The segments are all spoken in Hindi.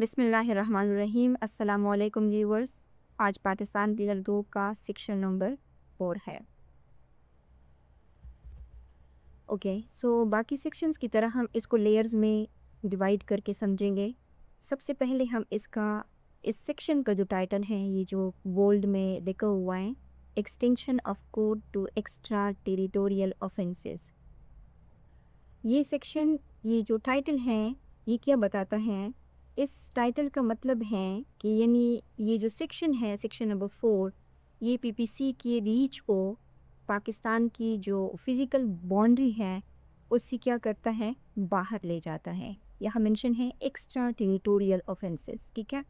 बिस्मिल्लाहिर्रहमानिर्रहीम। अस्सलामुअलैकुम व्यूअर्स। आज पाकिस्तान पिलर 2 का सेक्शन नंबर 4 है। ओके, सो बाकी सेक्शंस की तरह हम इसको लेयर्स में डिवाइड करके समझेंगे। सबसे पहले हम इस सेक्शन का जो टाइटल है, ये जो बोल्ड में लिखा हुआ है, extension of code to extraterritorial offences. ये सेक्शन, ये जो टाइटल है, ये क्या बताता है? इस टाइटल का मतलब है कि यानी ये जो सेक्शन है, सेक्शन नंबर 4, ये पीपीसी की रीच को पाकिस्तान की जो फिज़िकल बाउंड्री है उससे क्या करता है, बाहर ले जाता है। यहाँ मेंशन है एक्स्ट्रा टेरिटोरियल ऑफेंसेस, ठीक है।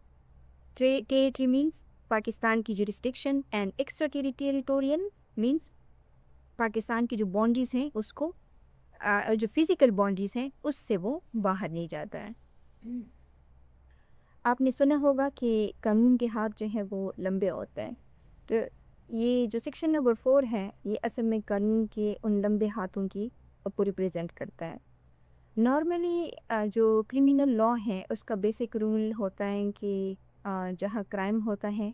टेरिटरी मीन्स पाकिस्तान की jurisdiction and extra territorial means Pakistan की जो बाउंड्रीज हैं उसको जो फिज़िकल बाउंड्रीज हैं उससे वो बाहर ले जाता है। आपने सुना होगा कि कानून के हाथ जो है वो लंबे होते हैं। तो ये जो सेक्शन नंबर 4 है, ये असल में कानून के उन लंबे हाथों की को रिप्रेजेंट करता है। नॉर्मली जो क्रिमिनल लॉ है उसका बेसिक रूल होता है कि जहाँ क्राइम होता है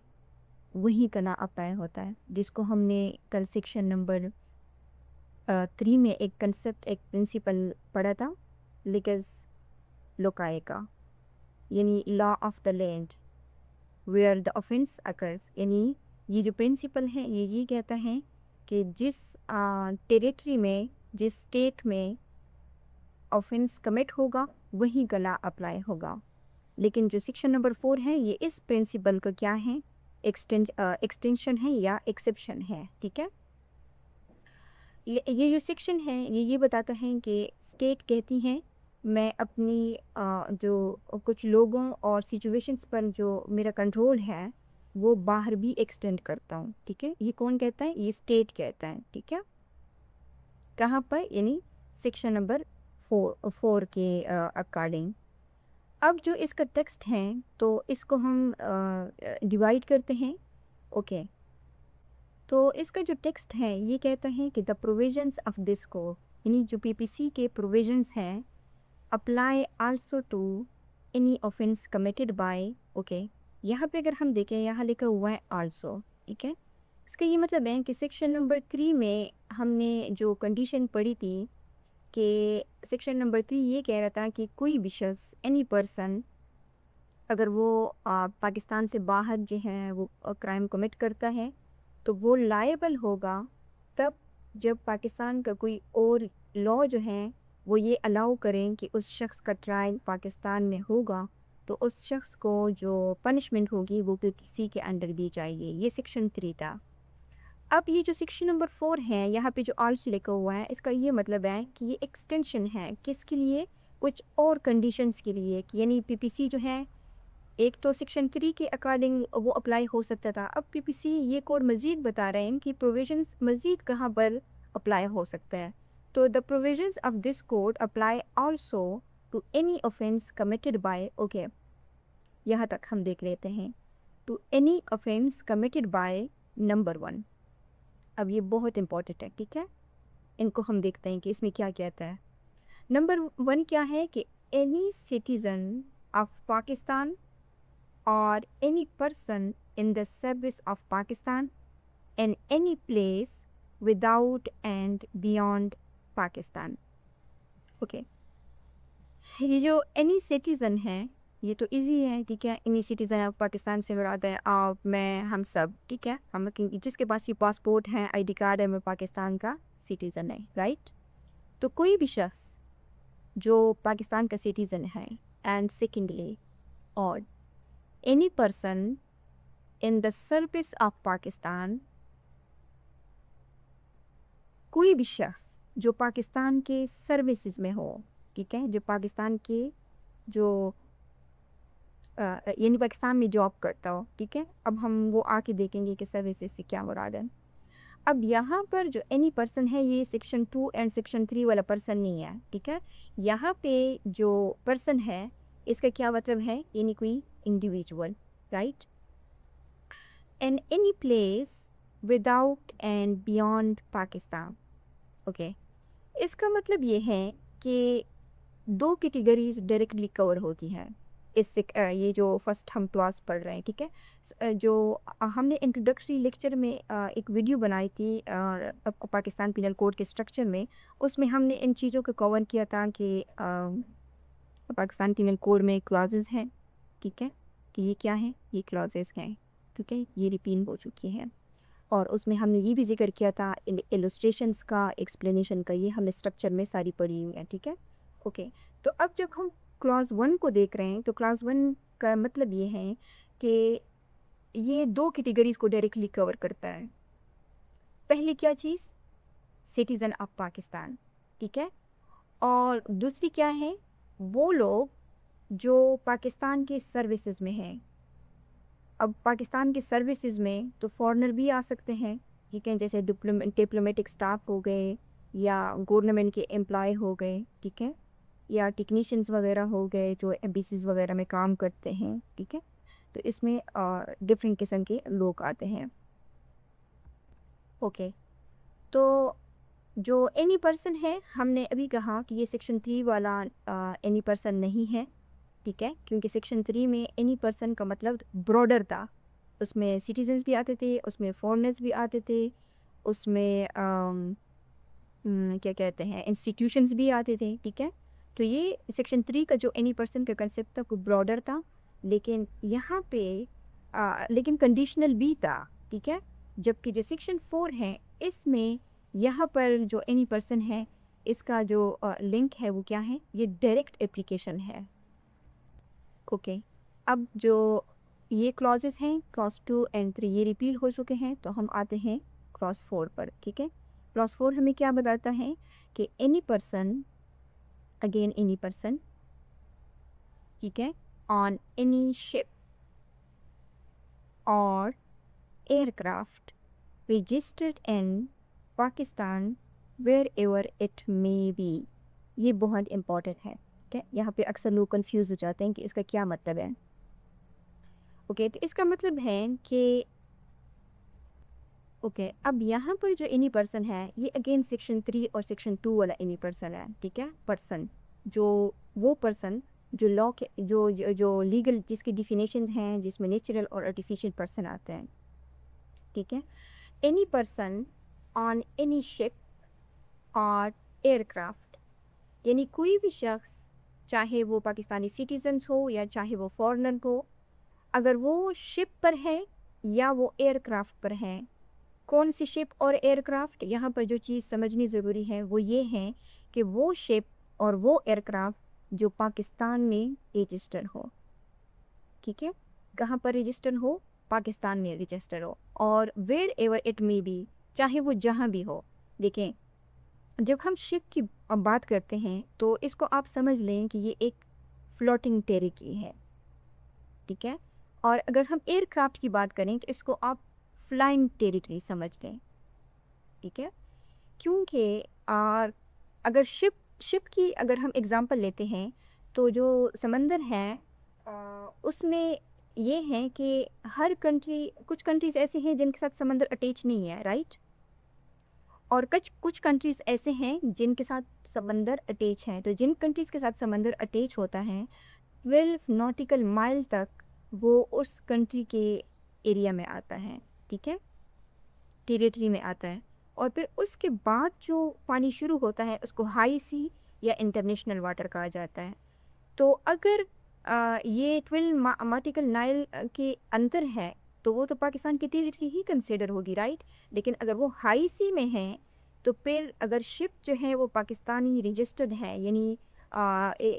वहीं का ना अप्लाई होता है, जिसको हमने कल सेक्शन नंबर 3 में एक कंसेप्ट, एक प्रिंसिपल पढ़ा था, लिगस लोकाए का, यानी law of the land where the offence occurs. यानी ये जो प्रिंसिपल है ये कहता है कि जिस टेरिटरी में, जिस स्टेट में ऑफेंस कमिट होगा वही का लॉ अप्लाई होगा। लेकिन जो सेक्शन नंबर 4 है ये इस प्रिंसिपल का क्या है, एक्सटेंशन है या एक्सेप्शन है, ठीक है। ये जो सेक्शन है ये बताता है कि स्टेट कहती है मैं अपनी जो कुछ लोगों और सिचुएशंस पर जो मेरा कंट्रोल है वो बाहर भी एक्सटेंड करता हूँ, ठीक है। ये कौन कहता है? ये स्टेट कहता है, ठीक है। कहाँ पर? यानी सेक्शन नंबर 4 के अकॉर्डिंग। अब जो इसका टेक्स्ट है तो इसको हम डिवाइड करते हैं, ओके। तो इसका जो टेक्स्ट है ये कहता है कि the provisions of this code, यानी जो पीपीसी के प्रोविजंस हैं, apply also to any offence committed by, okay. यहाँ पे अगर हम देखें, यहाँ लिखा हुआ है आल्सो, ठीक है। इसका ये मतलब है कि सेक्शन नंबर 3 में हमने जो कंडीशन पढ़ी थी कि सेक्शन नंबर 3 ये कह रहा था कि कोई भी शख्स, एनी पर्सन, अगर वो पाकिस्तान से बाहर जो है वो क्राइम कमिट करता है तो वो लायबल होगा तब जब पाकिस्तान का कोई और लॉ जो है वो ये अलाउ करें कि उस शख्स का ट्रायल पाकिस्तान में होगा, तो उस शख्स को जो पनिशमेंट होगी वो किसी के अंडर दी जाएगी। ये सेक्शन 3 था। अब ये जो सेक्शन नंबर 4 है, यहाँ पे जो आल्सो लिखा हुआ है, इसका ये मतलब है कि ये एक्सटेंशन है किसके लिए, कुछ और कंडीशंस के लिए। यानी पीपीसी जो है, एक तो सेक्शन 3 के अकॉर्डिंग वो अप्लाई हो सकता था, अब पीपीसी ये कोड मज़ीद बता रहे हैं कि प्रोविजंस मज़ीद कहाँ पर अप्लाई हो सकता है। तो the provisions of this code apply also to any offence committed by, okay, यहाँ तक हम देख लेते हैं। To any offence committed by number 1। अब ये बहुत इंपॉर्टेंट है, ठीक है। इनको हम देखते हैं कि इसमें क्या कहता है। नंबर 1 क्या है कि any citizen of Pakistan or any person in the service of Pakistan in any place without and beyond Pakistan, okay. ये जो एनी सिटीज़न है ये तो इजी है, ठीक है। एनी सिटीज़न ऑफ पाकिस्तान से मुराद है आप, मैं, हम सब, ठीक है। हम जिसके पास भी पासपोर्ट है, आईडी कार्ड है, मैं पाकिस्तान का सिटीज़न है, राइट। तो कोई भी शख्स जो पाकिस्तान का सिटीज़न है, एंड सेकेंडली, और any person in the service of Pakistan, कोई भी शख्स जो पाकिस्तान के सर्विसेज में हो, ठीक है, जो पाकिस्तान के जो यानी पाकिस्तान में जॉब करता हो, ठीक है। अब हम वो आके देखेंगे कि सर्विसेज से क्या मुराद है। अब यहाँ पर जो एनी पर्सन है ये सेक्शन 2 एंड सेक्शन 3 वाला पर्सन नहीं है, ठीक है। यहाँ पे जो पर्सन है इसका क्या मतलब है, यानी कोई individual, right. in any place without and beyond Pakistan, okay. इसका मतलब ये है कि दो कैटेगरीज डायरेक्टली कवर होती हैं। ये जो फर्स्ट हम क्लास पढ़ रहे हैं, ठीक है। हमने इंट्रोडक्टरी लेक्चर में एक वीडियो बनाई थी पाकिस्तान पिनल कोड के स्ट्रक्चर में। उसमें हमने इन चीज़ों को कवर किया था कि पाकिस्तान पिनल कोड में क्लॉजेस हैं, ठीक है, कि ये क्या है, ये क्लॉजेस हैं, ठीक है, ये रिपीट हो चुकी हैं। और उसमें हमने ये भी जिक्र किया था इलस्ट्रेशंस का, एक्सप्लेनेशन का, ये हमने स्ट्रक्चर में सारी पढ़ी हुई है, ठीक है। ओके, तो अब जब हम क्लास 1 को देख रहे हैं तो क्लास 1 का मतलब ये है कि ये 2 कैटेगरीज को डायरेक्टली कवर करता है। पहली क्या चीज़, सिटीज़न ऑफ पाकिस्तान, ठीक है। और दूसरी क्या है, वो लोग जो पाकिस्तान के सर्विसेज में हैं। अब पाकिस्तान की सर्विसेज में तो फॉरेनर भी आ सकते हैं, ठीक है, जैसे डिप्लोमेटिक स्टाफ हो गए या गवर्नमेंट के एम्प्लॉय हो गए, ठीक है, या टेक्नीशियंस वगैरह हो गए जो एम्बेसीज वगैरह में काम करते हैं, ठीक है। तो इसमें डिफरेंट किस्म के लोग आते हैं। ओके, तो जो एनी पर्सन है, हमने अभी कहा कि ये सेक्शन 3 वाला एनी पर्सन नहीं है, ठीक है, क्योंकि सेक्शन 3 में एनी पर्सन का मतलब ब्रॉडर था। उसमें सिटीजन्स भी आते थे, उसमें फॉरेनर्स भी आते थे, उसमें क्या कहते हैं, इंस्टीट्यूशंस भी आते थे, ठीक है। तो ये सेक्शन 3 का जो एनी पर्सन का कंसेप्ट था वो ब्रॉडर था, लेकिन यहाँ पे लेकिन कंडीशनल भी था, ठीक है। जबकि जो सेक्शन 4 है, इसमें यहाँ पर जो एनी पर्सन है, इसका जो लिंक है वो क्या है, ये डायरेक्ट एप्लीकेशन है। ओके, अब जो ये क्लॉजेस हैं क्लॉज 2 एंड 3 ये रिपीट हो चुके हैं, तो हम आते हैं क्लॉज 4 पर, ठीक है। क्लॉज 4 हमें क्या बताता है कि any person, again any person, ठीक है, ऑन एनी शिप और aircraft registered in Pakistan wherever it may be. ये बहुत इम्पॉर्टेंट है, ठीक है। यहाँ पे अक्सर लोग कंफ्यूज हो जाते हैं कि इसका क्या मतलब है। ओके, तो इसका मतलब है कि ओके, अब यहाँ पर जो एनी पर्सन है, ये अगेन सेक्शन 3 और सेक्शन 2 वाला एनी पर्सन है, ठीक है। पर्सन, जो वो पर्सन जो लॉ के जो लीगल जिसकी डिफिनेशंस हैं, जिसमें नेचुरल और आर्टिफिशियल पर्सन आते हैं, ठीक है। Any person on any ship और एयरक्राफ्ट, यानी कोई भी शख्स, चाहे वो पाकिस्तानी सिटीजन्स हो या चाहे वो फॉरेनर हो, अगर वो शिप पर है या वो एयरक्राफ्ट पर है। कौन सी शिप और एयरक्राफ्ट, यहाँ पर जो चीज़ समझनी ज़रूरी है वो ये है कि वो शिप और वो एयरक्राफ्ट जो पाकिस्तान में रजिस्टर हो, ठीक है। कहाँ पर रजिस्टर हो, पाकिस्तान में रजिस्टर हो, और wherever it may be, चाहे वो जहाँ भी हो। देखें, जब हम शिप की बात करते हैं तो इसको आप समझ लें कि ये एक फ्लोटिंग टेरिटरी है, ठीक है। और अगर हम एयरक्राफ्ट की बात करें तो इसको आप फ्लाइंग टेरिटरी समझ लें, ठीक है। क्योंकि अगर शिप की अगर हम एग्ज़ाम्पल लेते हैं तो जो समंदर है उसमें ये है कि हर कंट्री, कुछ कंट्रीज़ ऐसे हैं जिनके साथ समंदर अटैच नहीं है, राइट, और कुछ कंट्रीज़ ऐसे हैं जिनके साथ समंदर अटैच है। तो जिन कंट्रीज़ के साथ समंदर अटैच होता है 12 नॉटिकल माइल तक वो उस कंट्री के एरिया में आता है, ठीक है, टेरिटरी में आता है। और फिर उसके बाद जो पानी शुरू होता है उसको हाई सी या इंटरनेशनल वाटर कहा जाता है। तो अगर ये 12 नॉटिकल नाइल के अंदर है तो वो तो पाकिस्तान की टेरिटरी ही कंसिडर होगी, राइट। लेकिन अगर वो हाई सी में है तो फिर अगर शिप जो है वो पाकिस्तानी रजिस्टर्ड है, यानी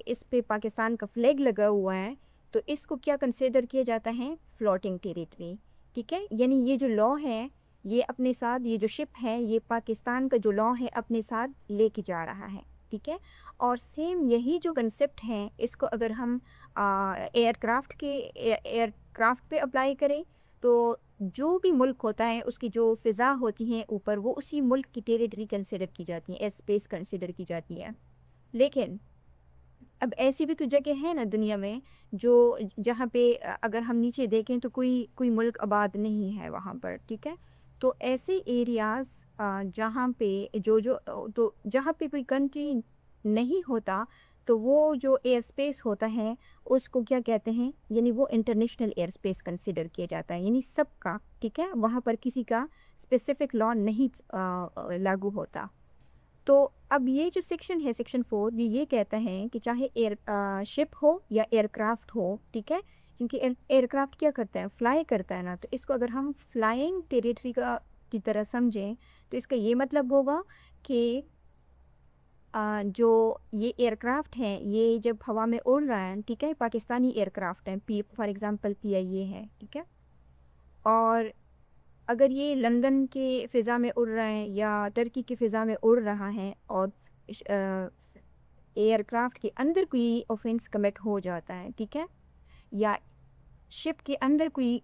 इस पे पाकिस्तान का फ्लैग लगा हुआ है, तो इसको क्या कंसिडर किया जाता है, फ्लोटिंग टेरिटरी, ठीक है। यानी ये जो लॉ है, ये अपने साथ, ये जो शिप है, ये पाकिस्तान का जो लॉ है अपने साथ लेके जा रहा है, ठीक है। और सेम यही जो कंसेप्ट हैं, इसको अगर हम एयरक्राफ्ट पे अप्लाई करें तो जो भी मुल्क होता है उसकी जो फ़िज़ा होती हैं ऊपर, वो उसी मुल्क की टेरिटरी कंसिडर की जाती है, एयर स्पेस कंसिडर की जाती है। लेकिन अब ऐसी भी तो जगह है ना दुनिया में जो जहाँ पे अगर हम नीचे देखें तो कोई कोई मुल्क आबाद नहीं है वहाँ पर, ठीक है। तो ऐसे एरियाज़ जहाँ पे जो जो तो जहाँ पे कोई कंट्री नहीं होता, तो वो जो एयर स्पेस होता है उसको क्या कहते हैं, यानी वो इंटरनेशनल एयर स्पेस कंसिडर किया जाता है, यानी सबका, ठीक है, वहाँ पर किसी का स्पेसिफिक लॉ नहीं लागू होता। तो अब ये जो सेक्शन है, सेक्शन 4, ये कहता है कि चाहे शिप हो या एयरक्राफ्ट हो, ठीक है, क्योंकि एयरक्राफ्ट क्या करता है, फ्लाई करता है ना, तो इसको अगर हम फ्लाइंग टेरिटरी का की तरह समझें तो इसका ये मतलब होगा कि जो ये एयरक्राफ्ट हैं ये जब हवा में उड़ रहा है, ठीक है, पाकिस्तानी एयरक्राफ्ट हैं, पी फॉर एग्जांपल PIA है, ठीक है, और अगर ये लंदन के फ़िज़ा में उड़ रहा है या टर्की की फ़िज़ा में उड़ रहा है और एयरक्राफ्ट के अंदर कोई ऑफेंस कमिट हो जाता है, ठीक है, या शिप के अंदर कोई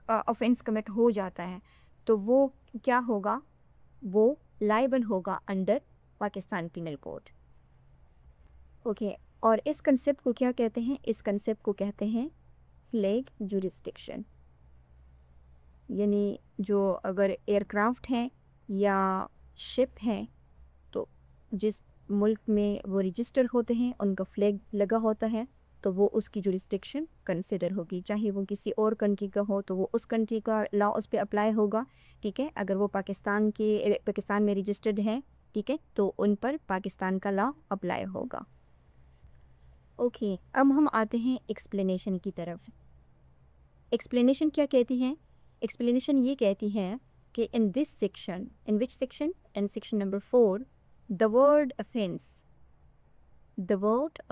ऑफेंस कमिट हो जाता है, तो वो क्या होगा, वो लाइबल होगा under Pakistan penal code. Okay, और इस कंसेप्ट को क्या कहते हैं, इस कंसेप्ट को कहते हैं फ्लैग जुरिस्डिक्शन, यानी जो अगर एयरक्राफ्ट हैं या शिप हैं तो जिस मुल्क में वो रजिस्टर होते हैं उनका फ्लैग लगा होता है, तो वो उसकी जुरिस्डिक्शन कंसिडर होगी, चाहे वो किसी और कंट्री का हो तो वो उस कंट्री का लॉ उस पर अप्लाई होगा, ठीक है, अगर वो पाकिस्तान में रजिस्टर्ड है, ठीक है, तो उन पर पाकिस्तान का लॉ अप्लाई होगा। ओके, अब हम आते हैं एक्सप्लेनेशन की तरफ। एक्सप्लेनेशन क्या कहती है, एक्सप्लेनेशन ये कहती है कि in this section, in which section, in section number 4, the word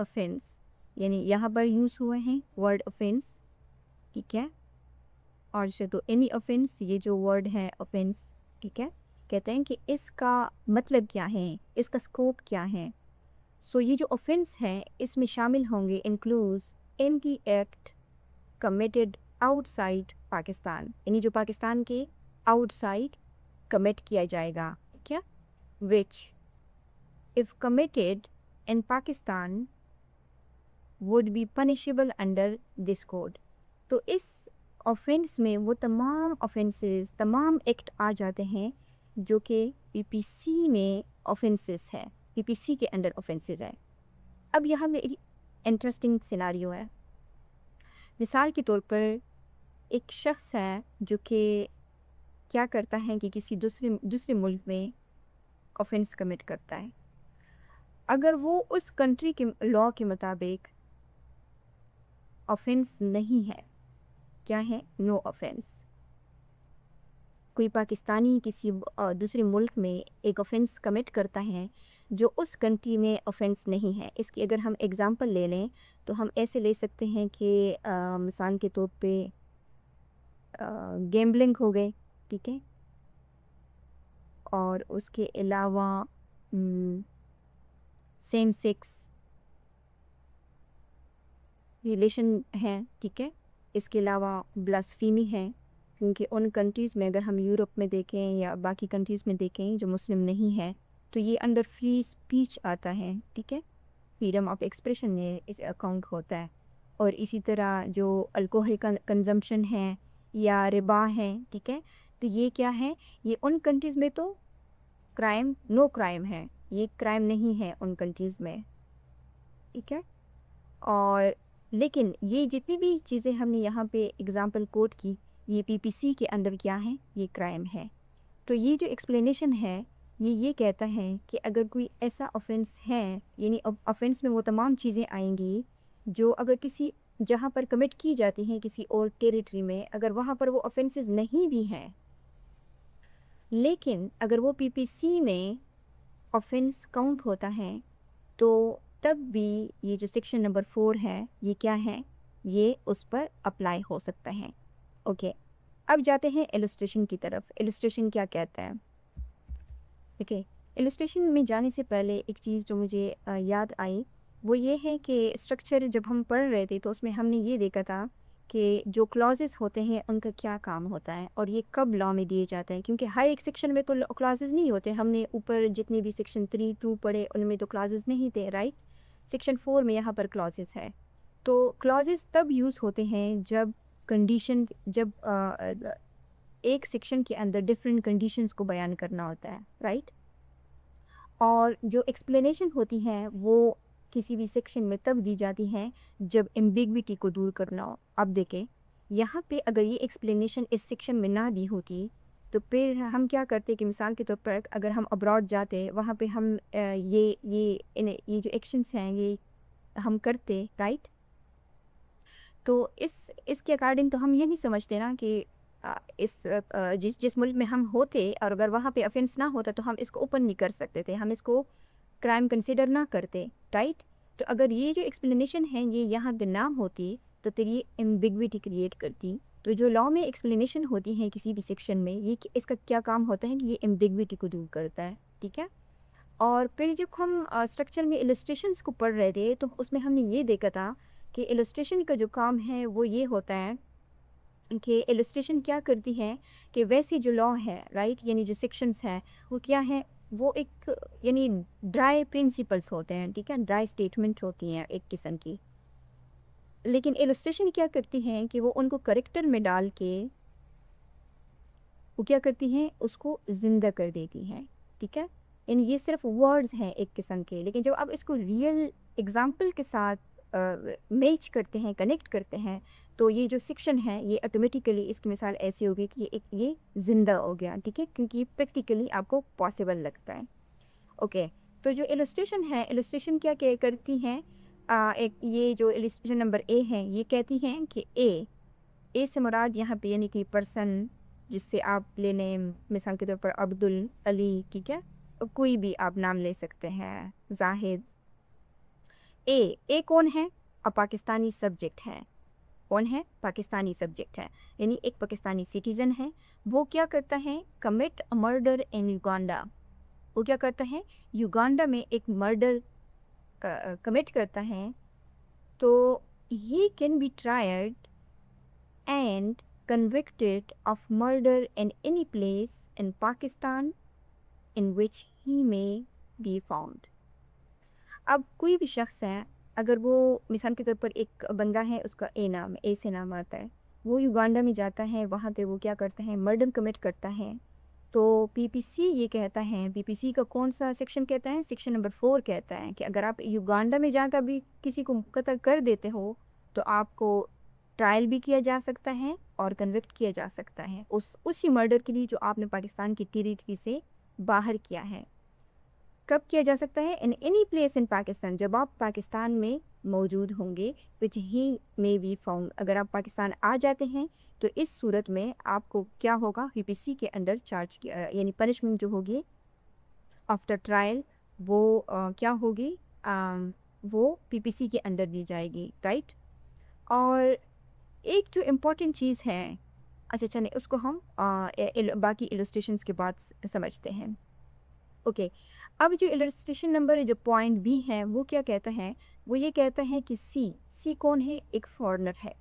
offence, यानी यहाँ पर यूज़ हुए हैं वर्ड ऑफेंस, ठीक है, और से तो एनी ऑफेंस, ये जो वर्ड है ऑफेंस, ठीक है, कहते हैं कि इसका मतलब क्या है, इसका स्कोप क्या है। सो ये जो ऑफेंस है इसमें शामिल होंगे includes any act committed outside Pakistan, यानी जो पाकिस्तान के आउटसाइड कमिट किया जाएगा, क्या, which if committed in Pakistan would be punishable under this code. तो इस ऑफेंस में वो तमाम ऑफेंसेस, तमाम एक्ट आ जाते हैं जो कि PPC में ऑफेंसेस है, PPC के अंडर ऑफेंसेस है। अब यहाँ में इंटरेस्टिंग सिनारियो है, मिसाल के तौर पर एक शख्स है जो कि क्या करता है कि किसी दूसरे मुल्क में ऑफेंस कमिट करता है, अगर वो उस कंट्री के लॉ के मुताबिक ऑफेंस नहीं है, क्या है, नो ऑफेंस, कोई पाकिस्तानी किसी दूसरे मुल्क में एक ऑफेंस कमिट करता है जो उस कंट्री में ऑफेंस नहीं है। इसकी अगर हम एग्ज़ाम्पल ले लें तो हम ऐसे ले सकते हैं कि मिसाल के तौर पे गैम्बलिंग हो गए, ठीक है, और उसके अलावा सेम सेक्स रिलेशन है, ठीक है, इसके अलावा ब्लास्फेमी है, क्योंकि उन कंट्रीज़ में अगर हम यूरोप में देखें या बाकी कंट्रीज़ में देखें जो मुस्लिम नहीं है तो ये अंडर फ्री स्पीच आता है, ठीक है, फ्रीडम ऑफ एक्सप्रेशन में इस अकाउंट होता है। और इसी तरह जो अल्कोहल का कंजम्पशन है या रिबा है, ठीक है, तो ये क्या है, ये उन कंट्रीज़ में तो क्राइम, नो क्राइम है, ये क्राइम नहीं है उन कंट्रीज़ में, ठीक है, और लेकिन ये जितनी भी चीज़ें हमने यहाँ पे एग्ज़ाम्पल कोट की ये PPC के अंदर क्या है, ये क्राइम है। तो ये जो एक्सप्लेनेशन है ये कहता है कि अगर कोई ऐसा ऑफेंस है, यानी ऑफेंस में वो तमाम चीज़ें आएंगी जो अगर किसी जहाँ पर कमिट की जाती हैं किसी और टेरिटरी में, अगर वहाँ पर वो ऑफेंसेस नहीं भी हैं, लेकिन अगर वो PPC में ऑफेंस काउंट होता है तो तब भी ये जो सेक्शन नंबर 4 है ये क्या है, ये उस पर अप्लाई हो सकता है। ओके, अब जाते हैं इलस्ट्रेशन की तरफ। इलस्ट्रेशन क्या कहता है, ओके, इलस्ट्रेशन में जाने से पहले एक चीज़ जो मुझे याद आई वो ये है कि स्ट्रक्चर जब हम पढ़ रहे थे तो उसमें हमने ये देखा था कि जो क्लॉजेस होते हैं उनका क्या काम होता है और ये कब लॉ में दिए जाते हैं, क्योंकि हर एक सेक्शन में तो क्लॉजेस नहीं होते। हमने ऊपर जितने भी सेक्शन 3, 2 पढ़े उनमें तो क्लॉजेस नहीं थे, राइट। सेक्शन 4 में यहाँ पर क्लॉजेस है। तो क्लॉजेस तब यूज़ होते हैं जब कंडीशन, जब एक सेक्शन के अंदर डिफरेंट कंडीशंस को बयान करना होता है, राइट। और जो एक्सप्लेनेशन होती हैं वो किसी भी सेक्शन में तब दी जाती हैं जब एम्बिग्विटी को दूर करना हो। अब देखें, यहाँ पे अगर ये एक्सप्लेनेशन इस सेक्शन में ना दी होती तो फिर हम क्या करते कि मिसाल के तौर पर अगर हम अब्रॉड जाते वहाँ पे हम ये जो एक्शंस हैं ये हम करते, राइट। तो इसके अकॉर्डिंग तो हम ये नहीं समझते ना कि जिस जिस मुल्क में हम होते और अगर वहाँ पे ऑफेंस ना होता तो हम इसको ओपन नहीं कर सकते थे, हम इसको क्राइम कंसिडर ना करते, राइट। तो अगर ये जो एक्सप्लेनेशन है ये यहाँ पे ना होती तो फिर ये एम्बिग्विटी क्रिएट करती। तो जो लॉ में एक्सप्लेनेशन होती है किसी भी सेक्शन में, ये इसका क्या काम होता है कि ये एम्बिग्विटी को दूर करता है, ठीक है। और फिर जब हम स्ट्रक्चर में इलस्ट्रेशंस को पढ़ रहे थे तो उसमें हमने ये देखा था कि इलस्ट्रेशन का जो काम है वो ये होता है कि इलस्ट्रेशन क्या करती है कि वैसे जो लॉ है, राइट, यानी जो सेक्शंस हैं वो क्या है, वो एक यानी ड्राई प्रिंसिपल्स होते हैं, ठीक है, ड्राई स्टेटमेंट होती हैं एक किस्म की। लेकिन इलस्ट्रेशन क्या करती हैं कि वो उनको करेक्टर में डाल के वो क्या करती हैं, उसको ज़िंदा कर देती हैं, ठीक है। यानी ये सिर्फ वर्ड्स हैं एक किस्म के, लेकिन जब आप इसको रियल एग्जाम्पल के साथ मैच करते हैं, कनेक्ट करते हैं, तो ये जो सेक्शन है ये ऑटोमेटिकली इसकी मिसाल ऐसी होगी कि ये ज़िंदा हो गया, ठीक है, क्योंकि प्रैक्टिकली आपको पॉसिबल लगता है। ओके, तो जो इलस्ट्रेशन है, इलस्ट्रेशन क्या क्या करती हैं, एक ये जो इलस्ट्रेशन नंबर ए है ये कहती हैं कि ए से मुराद यहाँ पे यानी कि पर्सन, जिससे आप ले लें मिसाल के तौर पर अब्दुल अली, ठीक है, कोई भी आप नाम ले सकते हैं, जाहिद। ए कौन है, अब पाकिस्तानी सब्जेक्ट है, कौन है, पाकिस्तानी सब्जेक्ट है, यानी एक पाकिस्तानी सिटीज़न है। वो क्या करता है, कमिट मर्डर इन युगांडा, वो क्या करता है, युगांडा में एक मर्डर कमिट करता है, तो he can be tried and convicted of murder in any place in Pakistan in which he may be found। अब कोई भी शख्स है, अगर वो मिसाल के तौर पर एक बंदा है, उसका ए से नाम आता है, वो युगांडा में जाता है, वहाँ पे वो क्या करता है, मर्डर कमिट करता है, तो पीपीसी ये कहता है, पीपीसी का कौन सा सेक्शन कहता है, सेक्शन नंबर 4 कहता है कि अगर आप युगांडा में जाकर भी किसी को कत्ल कर देते हो तो आपको ट्रायल भी किया जा सकता है और कन्विक्ट किया जा सकता है उसी मर्डर के लिए जो आपने पाकिस्तान की टेरिटरी से बाहर किया है। कब किया जा सकता है, in any place in Pakistan, जब आप पाकिस्तान में मौजूद होंगे, विच ही मे बी फाउंड। अगर आप पाकिस्तान आ जाते हैं तो इस सूरत में आपको क्या होगा, पीपीसी के अंडर चार्ज किया, यानी पनिशमेंट जो होगी आफ्टर ट्रायल वो क्या होगी, वो पीपीसी के अंडर दी जाएगी, राइट। और एक जो इम्पॉर्टेंट चीज़ है, अच्छा चलें उसको हम बाकी इलस्ट्रेशंस के बाद समझते हैं। ओके, अब जो इलस्ट्रेशन नंबर जो पॉइंट बी है वो क्या कहता है, वो ये कहता है कि सी कौन है, एक फॉरेनर है,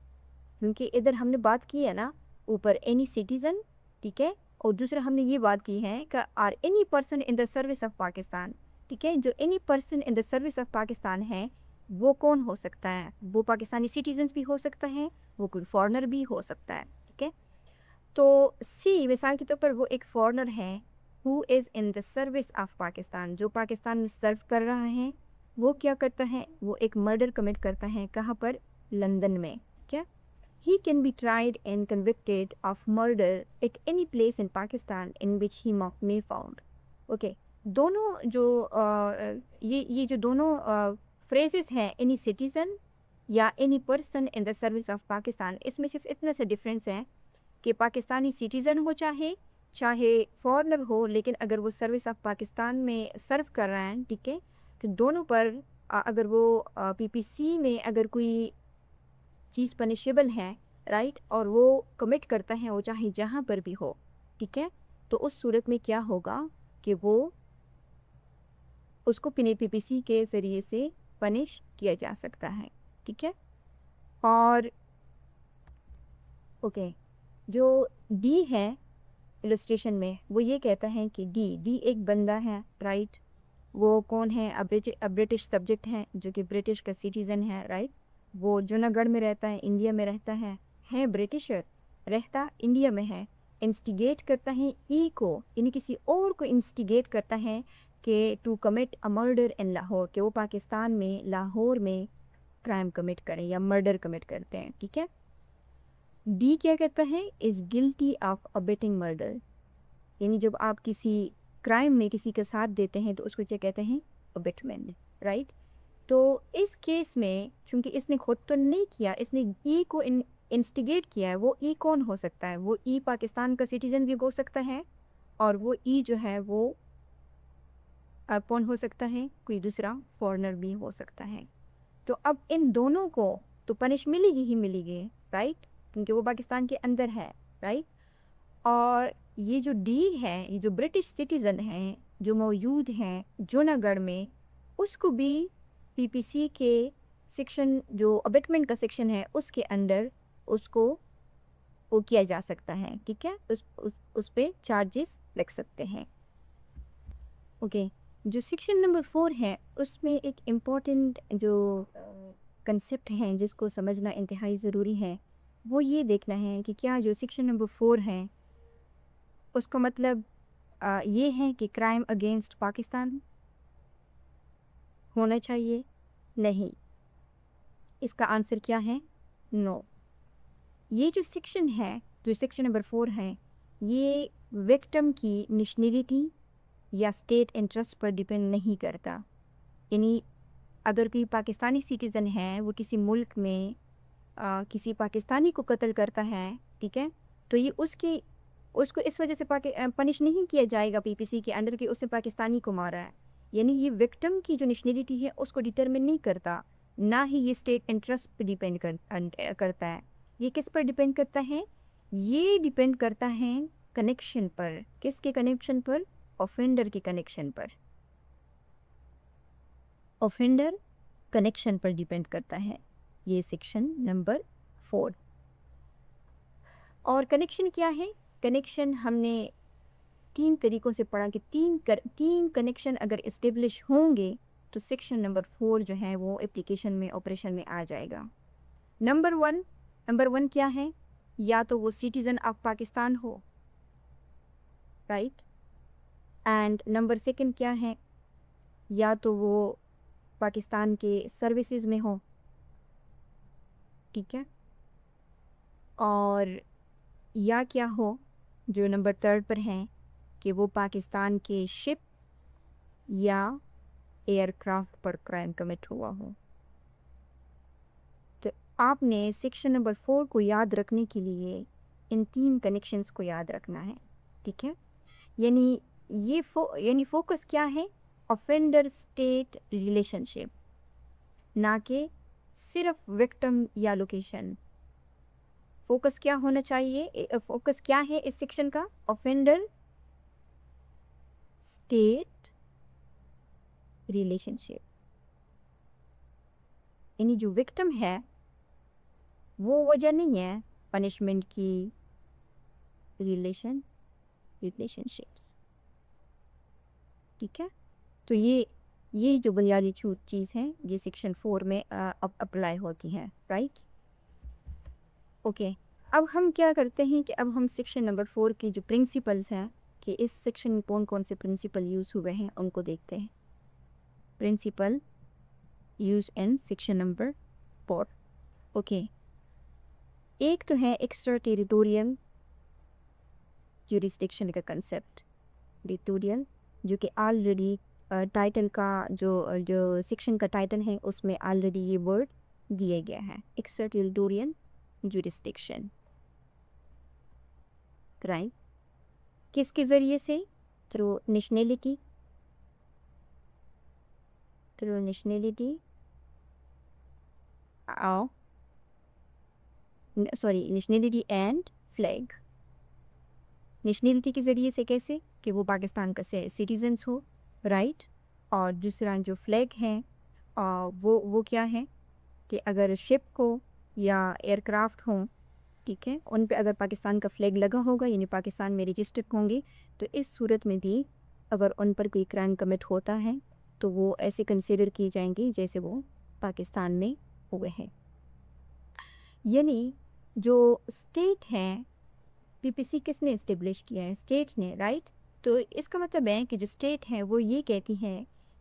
क्योंकि इधर हमने बात की है ना ऊपर एनी सिटीज़न, ठीक है, और दूसरा हमने ये बात की है कि or any person in the service of Pakistan, ठीक है, जो any person in the service of Pakistan है वो कौन हो सकता है, वो पाकिस्तानी सिटीजन्स भी हो सकता है, वो कोई फॉरेनर भी हो सकता है, ठीक है। तो सी मिसाल के तौर पर वो एक फॉरेनर है who is in the service of Pakistan, जो पाकिस्तान में सर्व कर रहा है, वो क्या करता है, वो एक मर्डर कमिट करता है, कहाँ पर, लंदन में, क्या, he can be tried and convicted of murder at any place in Pakistan in which he may found। Okay, दोनों जो ये जो दोनों फ्रेजेस हैं, एनी सिटीज़न या any person in the service of Pakistan, इसमें सिर्फ इतना सा डिफरेंस है कि पाकिस्तानी सिटीज़न हो चाहे फॉरेनर हो, लेकिन अगर वो सर्विस ऑफ पाकिस्तान में सर्व कर रहे हैं, ठीक है, तो दोनों पर अगर वो पीपीसी में अगर कोई चीज़ पनिशेबल है, राइट, और वो कमिट करता है, वो चाहे जहाँ पर भी हो, ठीक है, तो उस सूरत में क्या होगा कि वो उसको पीपीसी के ज़रिए से पनिश किया जा सकता है, ठीक है। और ओके, जो डी है इलस्ट्रेशन में वो ये कहता है कि डी एक बंदा है, राइट, वो कौन है, ब्रिटिश सब्जेक्ट है जो कि ब्रिटिश का सिटीज़न है, राइट, वो जूनागढ़ में रहता है, इंडिया में रहता है ब्रिटिशर, रहता इंडिया में है, इंस्टिगेट करता है ई को, यानी किसी और को इंस्टिगेट करता है कि टू कमिट अ मर्डर इन लाहौर, कि वो पाकिस्तान में लाहौर में क्राइम कमिट करें या मर्डर कमिट करते हैं, ठीक है। डी क्या कहता है, is guilty of abetting murder, यानी जब आप किसी क्राइम में किसी का साथ देते हैं तो उसको क्या कहते हैं, अबेटमेंट, राइट। तो इस केस में चूंकि इसने खुद तो नहीं किया, इसने ई को इंस्टिगेट किया है, वो ई कौन हो सकता है, वो ई पाकिस्तान का सिटीजन भी हो सकता है, और वो ई जो है वो कौन हो सकता है, कोई दूसरा फॉरेनर भी हो सकता है। तो अब इन दोनों को तो पनिश मिलेगी ही मिलेगी, राइट, क्योंकि वो पाकिस्तान के अंदर है, राइट। और ये जो डी है, ये जो ब्रिटिश सिटीज़न हैं जो मौजूद हैं जूनागढ़ में, उसको भी पीपीसी के सेक्शन जो अबेटमेंट का सेक्शन है उसके अंदर उसको वो किया जा सकता है, ठीक है, उस पे चार्जेस लग सकते हैं। ओके, जो सेक्शन नंबर 4 है उसमें एक इम्पॉर्टेंट जो कंसेप्ट हैं जिसको समझना इंतहाई ज़रूरी है, वो ये देखना है कि क्या जो सेक्शन नंबर 4 है उसका मतलब ये है कि क्राइम अगेंस्ट पाकिस्तान होना चाहिए, नहीं, इसका आंसर क्या है, नो। ये जो सेक्शन है, जो सेक्शन नंबर 4 है, ये विक्टिम की नेशनलिटी या स्टेट इंटरेस्ट पर डिपेंड नहीं करता, यानी अगर कोई पाकिस्तानी सिटीज़न है वो किसी मुल्क में किसी पाकिस्तानी को कत्ल करता है, ठीक है, तो ये उसको इस वजह से पनिश नहीं किया जाएगा पीपीसी के अंडर कि उसने पाकिस्तानी को मारा है, यानी ये विक्टिम की जो नेशनलिटी है उसको डिटरमिन नहीं करता, ना ही ये स्टेट इंटरेस्ट पर डिपेंड करता है। ये किस पर डिपेंड करता है, ये डिपेंड करता है कनेक्शन पर, किसके कनेक्शन पर, ऑफेंडर के कनेक्शन पर, ऑफेंडर कनेक्शन पर डिपेंड करता है ये सेक्शन नंबर 4। और कनेक्शन क्या है, कनेक्शन हमने 3 तरीक़ों से पढ़ा कि तीन कनेक्शन अगर इस्टेब्लिश होंगे तो सेक्शन नंबर 4 जो है वो एप्लीकेशन में, ऑपरेशन में आ जाएगा। नंबर वन क्या है, या तो वो सिटीज़न ऑफ पाकिस्तान हो, राइट, एंड नंबर 2 क्या है, या तो वो पाकिस्तान के सर्विसेज में हो, ठीक है, और या क्या हो जो नंबर 3 पर है कि वो पाकिस्तान के शिप या एयरक्राफ्ट पर क्राइम कमिट हुआ हो। तो आपने सेक्शन नंबर 4 को याद रखने के लिए इन 3 कनेक्शंस को याद रखना है, ठीक है, यानी यानी फोकस क्या है, ऑफेंडर स्टेट रिलेशनशिप, ना कि सिर्फ विक्टिम या लोकेशन। फोकस क्या होना चाहिए, फोकस क्या है इस सेक्शन का, ऑफेंडर स्टेट रिलेशनशिप, यानी जो विक्टिम है वो वजह नहीं है पनिशमेंट की, रिलेशनशिप्स, ठीक है। तो ये जो बुनियादी चीज़ है ये सेक्शन 4 में अप्लाई होती हैं, राइट। ओके, अब हम क्या करते हैं कि अब हम सेक्शन नंबर 4 के जो प्रिंसिपल्स हैं कि इस सेक्शन में कौन कौन से प्रिंसिपल यूज़ हुए हैं उनको देखते हैं। Principal use in section number 4, okay, एक तो है एक्स्ट्रा टेरिटोरियल ज्यूरिसडिक्शन का कंसेप्ट, टेरिटोरियल, जो कि ऑलरेडी टाइटल का जो सेक्शन का टाइटल है उसमें ऑलरेडी ये वर्ड दिया गया है, एक्स्ट्रा टेरिटोरियल ज्यूरिसडिक्शन, क्राइम किसके ज़रिए से, through nationality, nationality and flag, nationality के ज़रिए से कैसे कि वो पाकिस्तान का सिटीजन्स हो, राइट, और दूसरा जो फ्लैग है वो क्या है कि अगर शिप को या एयरक्राफ्ट हो, ठीक है, उन पे अगर पाकिस्तान का फ्लैग लगा होगा यानी पाकिस्तान में रजिस्टर्ड होंगे, तो इस सूरत में भी अगर उन पर कोई क्राइम कमिट होता है तो वो ऐसे कंसिडर की जाएंगी जैसे वो पाकिस्तान में हुए हैं। यानी जो स्टेट है, पीपीसी किसने इस्टेब्लिश किया है, स्टेट ने, राइट। तो इसका मतलब है कि जो स्टेट है वो ये कहती है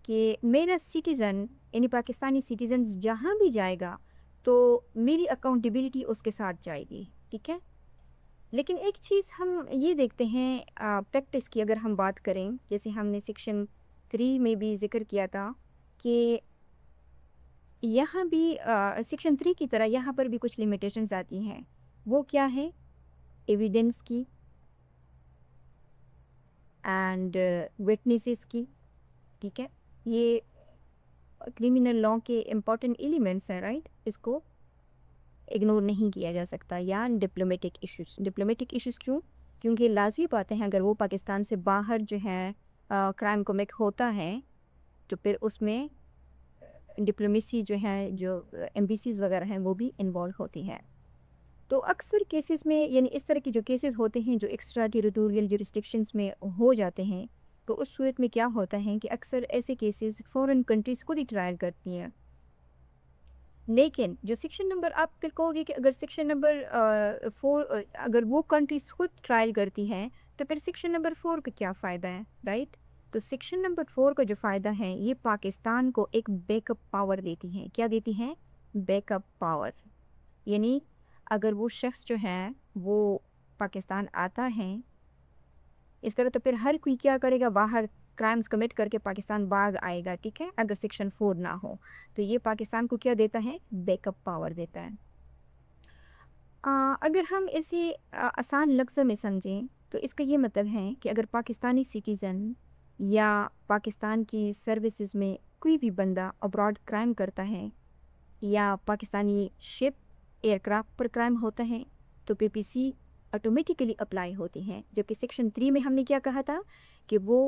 कि मेरा सिटीज़न यानी पाकिस्तानी सिटीज़न जहाँ भी जाएगा तो मेरी अकाउंटेबिलिटी उसके साथ जाएगी, ठीक है। लेकिन एक चीज़ हम ये देखते हैं प्रैक्टिस की अगर हम बात करें, जैसे हमने सेक्शन 3 में भी ज़िक्र किया था कि यहाँ भी सेक्शन 3 की तरह यहाँ पर भी कुछ लिमिटेशंस आती हैं। वो क्या है? एविडेंस की एंड विटनेसेस की, ठीक है। ये क्रिमिनल लॉ के इम्पॉर्टेंट एलिमेंट्स हैं, राइट। इसको इग्नोर नहीं किया जा सकता। या डिप्लोमेटिक इश्यूज़ क्यों? क्योंकि लाजमी बातें हैं, अगर वो पाकिस्तान से बाहर जो है क्राइम कमिट होता है तो फिर उसमें डिप्लोमेसी जो है, जो एम्बेसीज वगैरह हैं वो भी इन्वॉल्व होती हैं। तो अक्सर केसेस में यानी इस तरह के जो केसेस होते हैं जो एक्स्ट्रा टेरिटोरियल जुरिस्डिक्शंस में हो जाते हैं, तो उस सूरत में क्या होता है कि अक्सर ऐसे केसेस फॉरेन कंट्रीज़ खुद ही ट्रायल करती हैं। लेकिन जो सेक्शन नंबर आप फिर कहोगे कि अगर सेक्शन नंबर 4 अगर वो कंट्रीज खुद ट्रायल करती हैं तो फिर सेक्शन नंबर 4 का क्या फ़ायदा है, राइट। तो सेक्शन नंबर 4 का जो फ़ायदा है ये पाकिस्तान को एक बैकअप पावर देती हैं। क्या देती हैं? Backup power. यानी अगर वो शख्स जो है वो पाकिस्तान आता है इस तरह, तो फिर हर कोई क्या करेगा, बाहर क्राइम्स कमिट करके पाकिस्तान भाग आएगा, ठीक है, अगर सेक्शन 4 ना हो। तो ये पाकिस्तान को क्या देता है? बैकअप पावर देता है। अगर हम इसे आसान लफ्ज़ों में समझें तो इसका ये मतलब है कि अगर पाकिस्तानी सिटीज़न या पाकिस्तान की सर्विसेज में कोई भी बंदा अब्रॉड क्राइम करता है या पाकिस्तानी शिप एयरक्राफ्ट पर क्राइम होता है तो पीपीसी ऑटोमेटिकली अप्लाई होती हैं। जबकि सेक्शन 3 में हमने क्या कहा था कि वो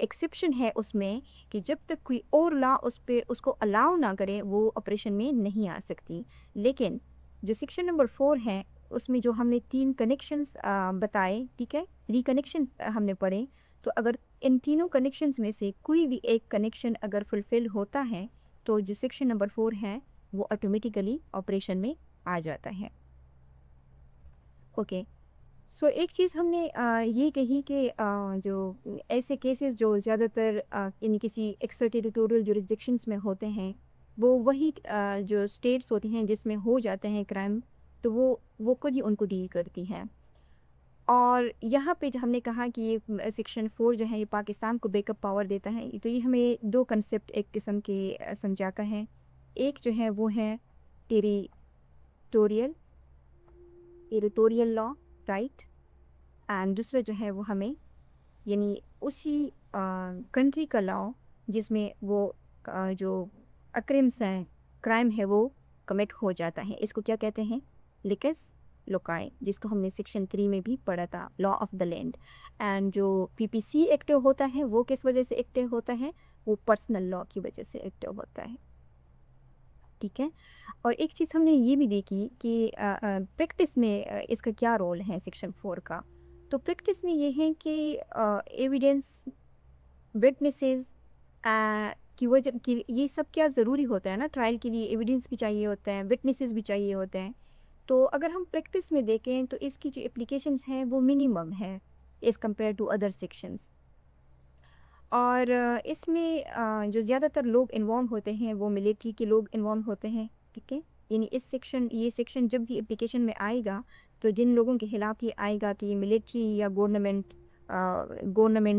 एक्सेप्शन है उसमें कि जब तक कोई और लॉ उस पे उसको अलाउ ना करे वो ऑपरेशन में नहीं आ सकती। लेकिन जो सेक्शन नंबर 4 है उसमें जो हमने 3 कनेक्शंस बताए, ठीक है, 3 कनेक्शन हमने पढ़े। तो अगर इन तीनों कनेक्शंस में से कोई भी एक कनेक्शन अगर फुलफ़िल होता है तो जो सेक्शन नंबर 4 है वो ऑटोमेटिकली ऑपरेशन में आ जाता है। ओके। सो एक चीज़ हमने ये कही कि जो ऐसे केसेस जो ज़्यादातर यानी किसी एक्स्ट्रा टेरिटोरियल जुरिस्डिक्शंस में होते हैं वो वही जो स्टेट्स होती हैं जिसमें हो जाते हैं क्राइम, तो वो खुद ही उनको डील करती हैं। और यहाँ पे जो हमने कहा कि ये सेक्शन 4 जो है ये पाकिस्तान को बैकअप पावर देता है, तो ये हमें दो कंसेप्ट एक किस्म के समझाता है। एक जो है वो है territorial territorial law, right. And दूसरा जो है वो हमें यानी उसी कंट्री का लॉ जिसमें वो जो अक्रिम्स हैं, क्राइम है वो कमिट हो जाता है, इसको क्या कहते हैं? लिकस लोकाई, जिसको हमने सेक्शन 3 में भी पढ़ा था, law of the land. And जो पीपीसी एक्टिव होता है वो किस वजह से एक्टिव होता है? वो पर्सनल लॉ की वजह से एक्टिव होता है, ठीक है। और एक चीज़ हमने ये भी देखी कि प्रैक्टिस में इसका क्या रोल है सेक्शन 4 का। तो प्रैक्टिस में ये है कि एविडेंस, विटनेसेस की वजह कि ये सब क्या ज़रूरी होता है ना, ट्रायल के लिए एविडेंस भी चाहिए होते हैं, विटनेसेस भी चाहिए होते हैं। तो अगर हम प्रैक्टिस में देखें तो इसकी जो एप्लीकेशंस हैं वो मिनिमम है as compared to other sections. और इसमें जो ज़्यादातर लोग इन्वॉल्व होते हैं वो मिलिट्री के लोग इन्वॉल्व होते हैं, ठीक है। यानी ये सेक्शन जब भी एप्लीकेशन में आएगा तो जिन लोगों के खिलाफ ये आएगा कि ये मिलिट्री या गवर्नमेंट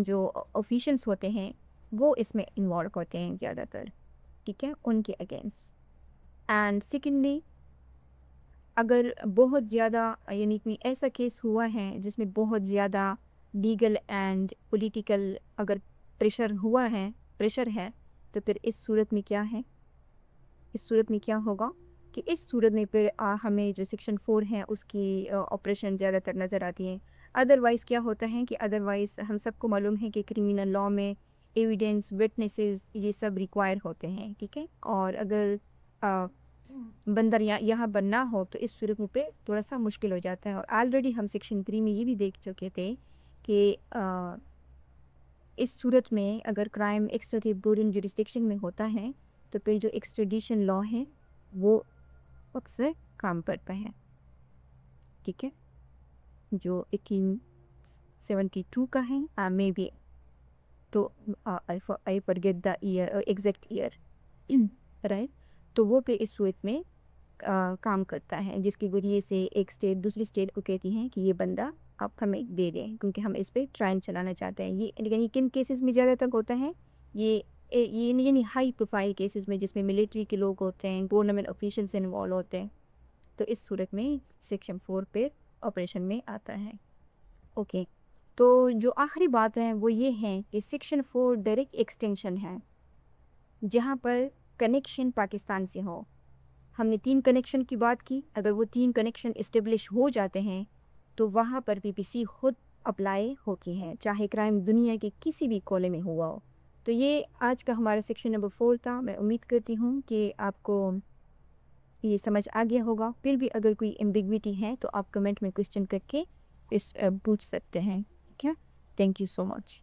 जो ऑफिशियल्स होते हैं वो इसमें इन्वॉल्व होते हैं ज़्यादातर, ठीक है, उनके अगेंस्ट। एंड सेकेंडली अगर बहुत ज़्यादा यानी कोई ऐसा केस हुआ है जिसमें बहुत ज़्यादा लीगल एंड पॉलिटिकल अगर प्रेशर है तो फिर इस सूरत में क्या है? इस सूरत में क्या होगा कि इस सूरत में फिर हमें जो सेक्शन 4 है उसकी ऑपरेशन ज़्यादातर नज़र आती है। अदरवाइज़ क्या होता है कि अदरवाइज़ हम सबको मालूम है कि क्रिमिनल लॉ में एविडेंस, विटनेसेस ये सब रिक्वायर होते हैं, ठीक है। और अगर अ, बंदर यहाँ बनना हो तो इस सूरत में पे थोड़ा सा मुश्किल हो जाता है। और ऑलरेडी हम सेक्शन 3 में ये भी देख चुके थे कि इस सूरत में अगर क्राइम एक्स्ट्रा टेरिटोरियल जुरिस्डिक्शन में होता है तो फिर जो एक्स्ट्रेडिशन लॉ है वो अक्सर काम करता है, ठीक है। जो 18 72 का है मे बी, तो I forget the year, exact year, right. तो वो पे इस सूरत में काम करता है, जिसके ज़रिए से एक स्टेट दूसरी स्टेट को कहती हैं कि ये बंदा आप हमें दे दें, क्योंकि हम इस पे ट्रायल चलाना चाहते हैं। ये यानी किन केसेस में ज़्यादातर होता है, ये यानी हाई प्रोफाइल केसेस में, जिसमें मिलिट्री के लोग होते हैं, गवर्नमेंट ऑफिशियल्स इन्वॉल्व होते हैं, तो इस सूरत में सेक्शन 4 पे ऑपरेशन में आता है। ओके, तो जो आखिरी बात है वो ये है कि सेक्शन 4 डायरेक्ट एक्सटेंशन है, जहाँ पर कनेक्शन पाकिस्तान से हो। हमने 3 कनेक्शन की बात की, अगर वो 3 कनेक्शन इस्टेब्लिश हो जाते हैं तो वहाँ पर पीपीसी खुद अप्लाई होती है, चाहे क्राइम दुनिया के किसी भी कोने में हुआ हो। तो ये आज का हमारा सेक्शन नंबर 4 था। मैं उम्मीद करती हूँ कि आपको ये समझ आ गया होगा। फिर भी अगर कोई एम्बिग्विटी है तो आप कमेंट में क्वेश्चन करके पूछ सकते हैं। ठीक है, थैंक यू सो मच।